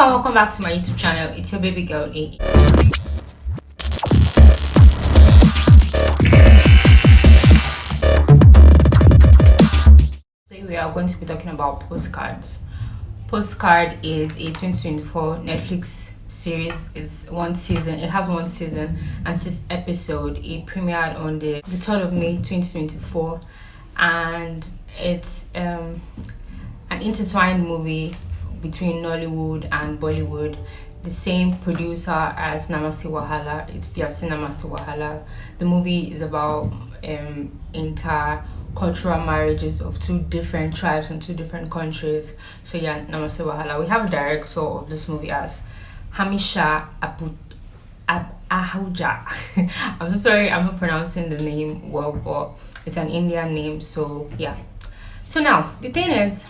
Hello and welcome back to my YouTube channel. It's your baby girl A. Today we are going to be talking about Postcards. Postcard is a 2024 Netflix series. It's one season. It has one season and 6 episodes. It premiered on the 3rd of May 2024, and it's an intertwined movie between Nollywood and Bollywood. The same producer as Namaste Wahala. If you have seen Namaste Wahala, the movie is about intercultural marriages of 2 different tribes and 2 different countries. So yeah, Namaste Wahala. We have a director of this movie as Hamisha Ahuja. I'm so sorry, I'm not pronouncing the name well, but it's an Indian name. So yeah. So now the thing is,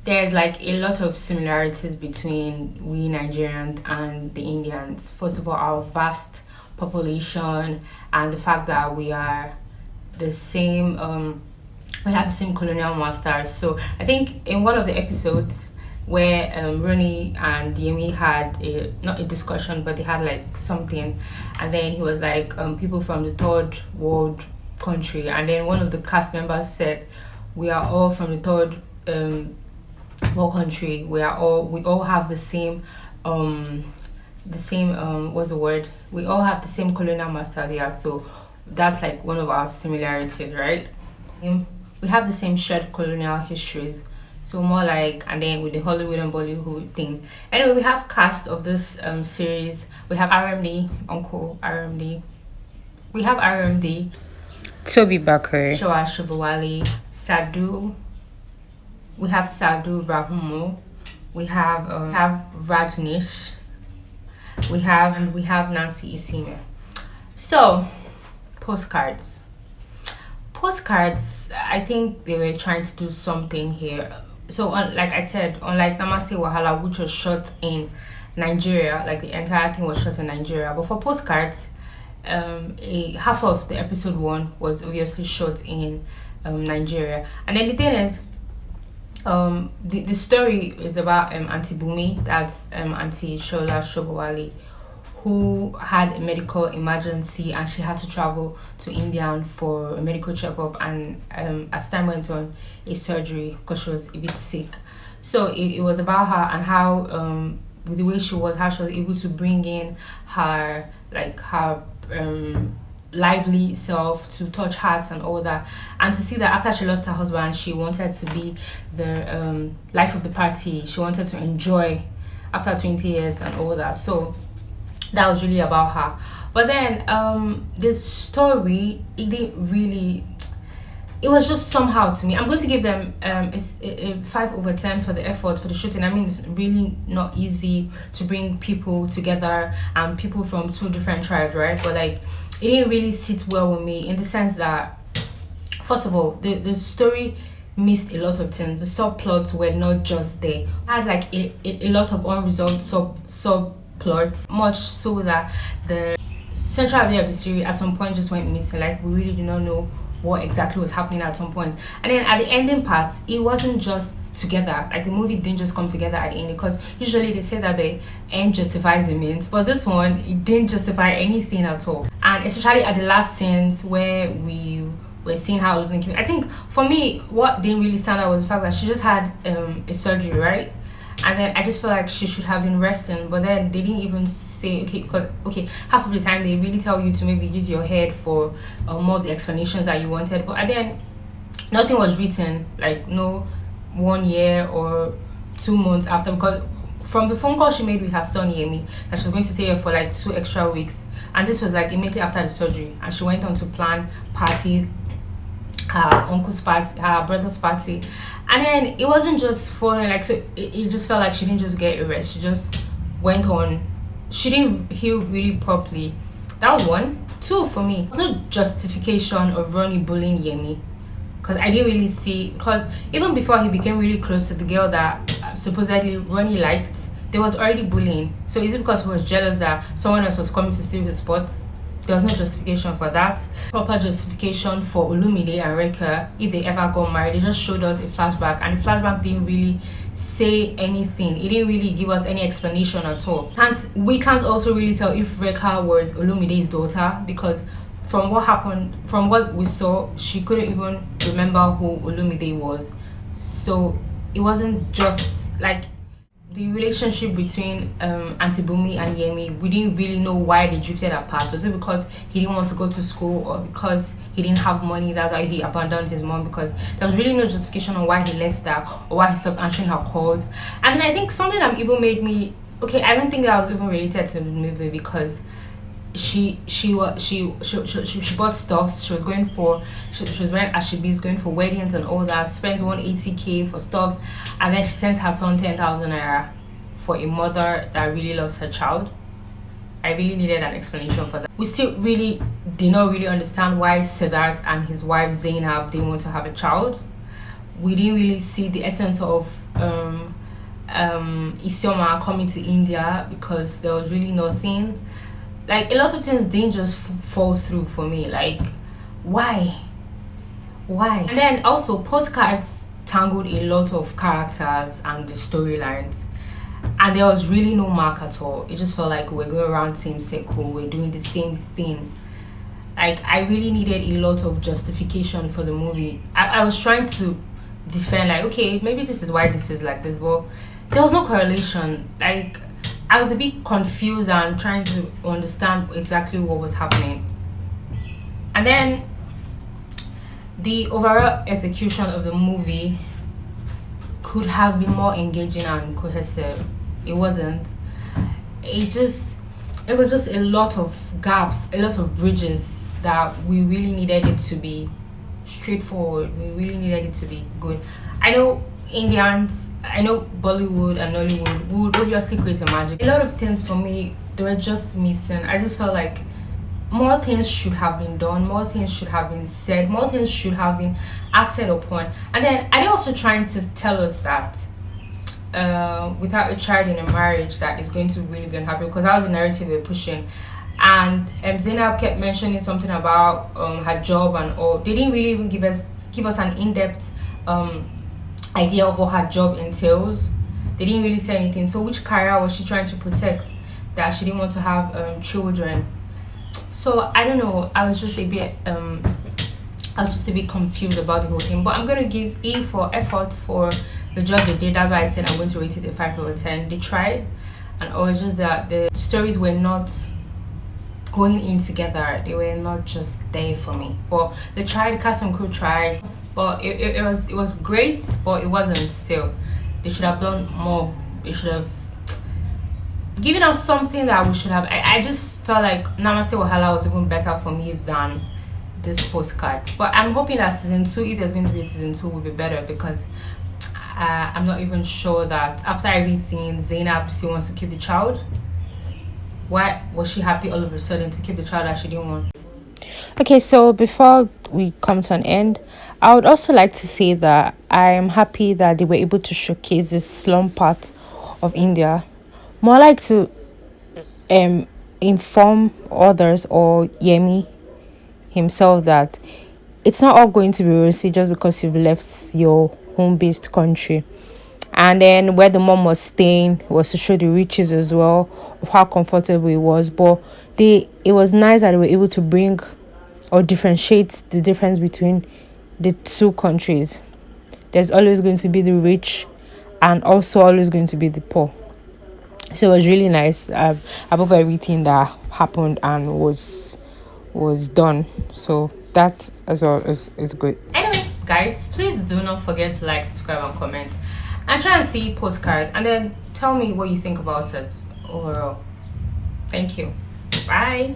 there's like a lot of similarities between we Nigerians and the Indians. First of all, our vast population and the fact that we are the same, we have the same colonial masters. So I think in one of the episodes where Ronnie and Yemi had not a discussion, but they had like something, and then he was like, people from the 3rd world country, and then one of the cast members said, we are all from the 3rd world country. We all have the same what's the word, we all have the same colonial master there. So that's like one of our similarities, right? We have the same shared colonial histories. So more like, and then with the Hollywood and Bollywood thing. Anyway, we have cast of this series. We have RMD, Uncle RMD. We have RMD, Toby Bakare, Shoa Shubawali, Sadhu. We have Sadhu Rahumo. We have Rajnish. We have Nancy Isime. So postcards. I think they were trying to do something here. So like I said, unlike Namaste Wahala, which was shot in Nigeria, like the entire thing was shot in Nigeria. But for Postcards, half of the episode 1 was obviously shot in Nigeria. And then the thing is, the story is about Auntie Bumi, that's Auntie Shola Shobawali, who had a medical emergency and she had to travel to India for a medical checkup, and as time went on, a surgery because she was a bit sick. So it was about her and how with the way she was, how she was able to bring in her lively self to touch hearts and all that, and to see that after she lost her husband, she wanted to be the life of the party. She wanted to enjoy after 20 years and all that. So that was really about her. But then this story, it didn't really, it was just somehow, to me, I'm going to give them a 5/10 for the effort, for the shooting. I mean, it's really not easy to bring people together and people from 2 different tribes, right? But like, it didn't really sit well with me in the sense that, first of all, the story missed a lot of things. The subplots were not just there. I had like a lot of unresolved subplots, much so that the central idea of the series at some point just went missing. Like, we really do not know what exactly was happening at some point. And then at the ending part, it wasn't just together. Like, the movie didn't just come together at the end, because usually they say that the end justifies the means, but this one, it didn't justify anything at all. And especially at the last scenes where we were seeing how it was came. I think for me, what didn't really stand out was the fact that she just had a surgery, right? And then I just feel like she should have been resting, but then they didn't even say, because half of the time they really tell you to maybe use your head for more of the explanations that you wanted, but then nothing was written, like no 1 year or 2 months after, because from the phone call she made with her son Yemi, that she was going to stay here for like 2 extra weeks, and this was like immediately after the surgery, and she went on to plan party, her uncle's party, her brother's party, and then it wasn't just following, like, so it just felt like she didn't just get a rest, she just went on, she didn't heal really properly. That was 1. 2, for me, there's no justification of Ronnie bullying Yemi, because I didn't really see, because even before he became really close to the girl that supposedly Ronnie liked, there was already bullying. So is it because he was jealous that someone else was coming to steal his spot? there was no justification for that. Proper justification for Olumide and Reka, if they ever got married, they just showed us a flashback, and the flashback didn't really say anything. It didn't really give us any explanation at all. We can't also really tell if Reka was Olumide's daughter, because from what happened, from what we saw, she couldn't even remember who Olumide was. So it wasn't just like the relationship between Auntie Bumi and Yemi. We didn't really know why they drifted apart. Was it because he didn't want to go to school, or because he didn't have money, that's why he abandoned his mom? Because there was really no justification on why he left her or why he stopped answering her calls. And then I think something that even made me, okay, I don't think that was even related to the movie, because she bought stuffs. She was wearing ashibis, going for weddings and all that, spent 180k for stuffs, and then she sent her son 10,000 naira for a mother that really loves her child. I really needed an explanation for that. We still really did not really understand why Siddharth and his wife Zainab didn't want to have a child. We didn't really see the essence of Isioma coming to India, because there was really nothing. Like, a lot of things didn't just fall through for me. Like, why? And then also, Postcards tangled a lot of characters and the storylines, and there was really no mark at all. It just felt like we're going around the same circle, we're doing the same thing. Like, I really needed a lot of justification for the movie. I was trying to defend, like, okay, maybe this is why this is like this, but there was no correlation. Like, I was a bit confused and trying to understand exactly what was happening. And then the overall execution of the movie could have been more engaging and cohesive. It wasn't. It was just a lot of gaps, a lot of bridges that we really needed it to be straightforward. We really needed it to be good. I know Indians, I know Bollywood and Nollywood would obviously create a magic. A lot of things for me, they were just missing. I just felt like more things should have been done, more things should have been said, more things should have been acted upon. And then are they also trying to tell us that without a child in a marriage that is going to really be unhappy? Because that was the narrative they're pushing. And Zainab kept mentioning something about her job and all. They didn't really even give us an in-depth idea of what her job entails. They didn't really say anything. So which career was she trying to protect, that she didn't want to have children? So I don't know. I was just a bit confused about the whole thing. But I'm gonna give E for effort for the job they did. That's why I said I'm going to rate it a 5 over 10. They tried, and it was just that the stories were not going in together. They were not just there for me. But they tried. The cast and crew tried. But it was great, but it wasn't still. They should have done more. They should have given us something that we should have. I just felt like Namaste Wahala was even better for me than this postcard. But I'm hoping that season 2, if there's going to be a season 2, will be better, because I'm not even sure that after everything, Zainab still wants to keep the child. Why was she happy all of a sudden to keep the child that she didn't want? Okay, so before we come to an end, I would also like to say that I am happy that they were able to showcase this slum part of India. More like to inform others, or Yemi himself, that it's not all going to be rosy just because you've left your home-based country. And then where the mom was staying was to show the riches as well of how comfortable it was. But it was nice that they were able to bring or differentiate the difference between the two countries. There's always going to be the rich and also always going to be the poor. So it was really nice above everything that happened and was done. So that as well is good. Anyway, guys, please do not forget to like, subscribe, and comment, and try and see Postcards, and then tell me what you think about it overall. Thank you. Bye.